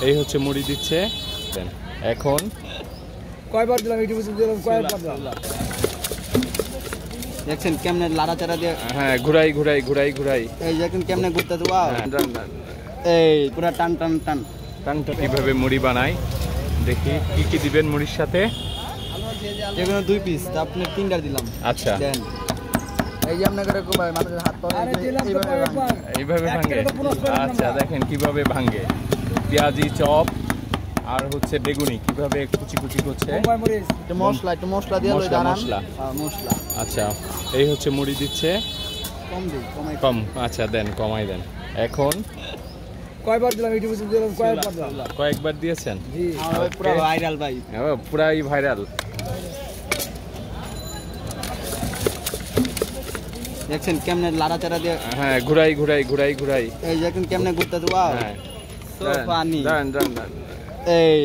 এই হচ্ছে মুড়ি দিচ্ছে এখন কয়বার দিলাম ইউটিউবে দিলাম কয়বার দিলাম দেখছেন কেমনে লাড়াচাড়া দিয়ে হ্যাঁ ঘুরাই ঘুরাই ঘুরাই ঘুরাই এই দেখেন কেমনে ঘুরতেছে ওয়াও এই পুরো টান টান টান টানটা কিভাবে মুড়ি বানাই দেখি কি কি দিবেন মুড়ির সাথে যেগুলো 2 পিস আপনি 3টা দিলাম আচ্ছা দেন এই যে আপনাদের কোবাই মানুষের হাত পা এইভাবে ভাঙে আচ্ছা দেখেন কিভাবে ভাঙে পেঁয়াজি চপ আর হচ্ছে বেগুনি কিভাবে কুচি কুচি করছে একটু মশলা দিয়ে লই দাঁড়ান মশলা আচ্ছা এই হচ্ছে মুড়ি দিচ্ছে কম দিই কম আচ্ছা দেন কমাই দেন এখন কয়বার দিলাম ইউটিউবে দিলাম কয়বার দিলাম কয়েকবার দিয়েছেন জি পুরো ভাইরাল ভাই পুরাই ভাইরাল দেখছেন কেমনে লাড়াচাড়া দিয়ে হ্যাঁ ঘুরাই ঘুরাই ঘুরাই ঘুরাই এই দেখেন কেমনে ঘুরতেছে ওয়াও হ্যাঁ সো ফানি ডান ডান ডান এই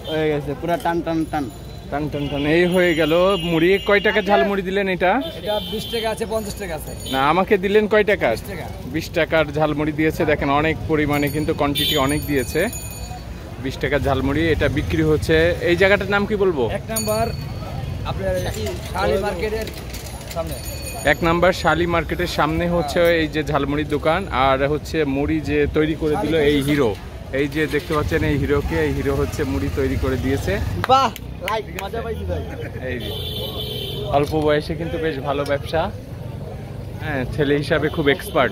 হয়ে গেছে পুরো টান টান টান টান টান টান এই হয়ে গেল মুড়ি কয় টাকা ঝাল মুড়ি দিলেন এটা এটা 20 টাকা আছে 50 টাকা আছে না আমাকে দিলেন কয় টাকা 20 টাকা 20 টাকার ঝালমুড়ি দিয়েছে দেখেন অনেক পরিমাণে কিন্তু কোয়ান্টিটি অনেক দিয়েছে 20 টাকার ঝালমুড়ি এটা বিক্রি হচ্ছে এই জায়গাটার নাম কি বলবো এক নাম্বার আপনার শালি মার্কেটের সামনে এক নাম্বার শালি মার্কেটের সামনে হচ্ছে এই যে ঝালমুড়ির দোকান আর হচ্ছে মুড়ি যে তৈরি করে দিল এই হিরো এই যে দেখতে পাচ্ছেন এই হিরোকে এই হিরো হচ্ছে মুড়ি তৈরি করে দিয়েছে বাহ লাইক মজা পাইছি ভাই এই অল্প বয়সে কিন্তু বেশ ভালো ব্যবসা হ্যাঁ ছেলে হিসাবে খুব এক্সপার্ট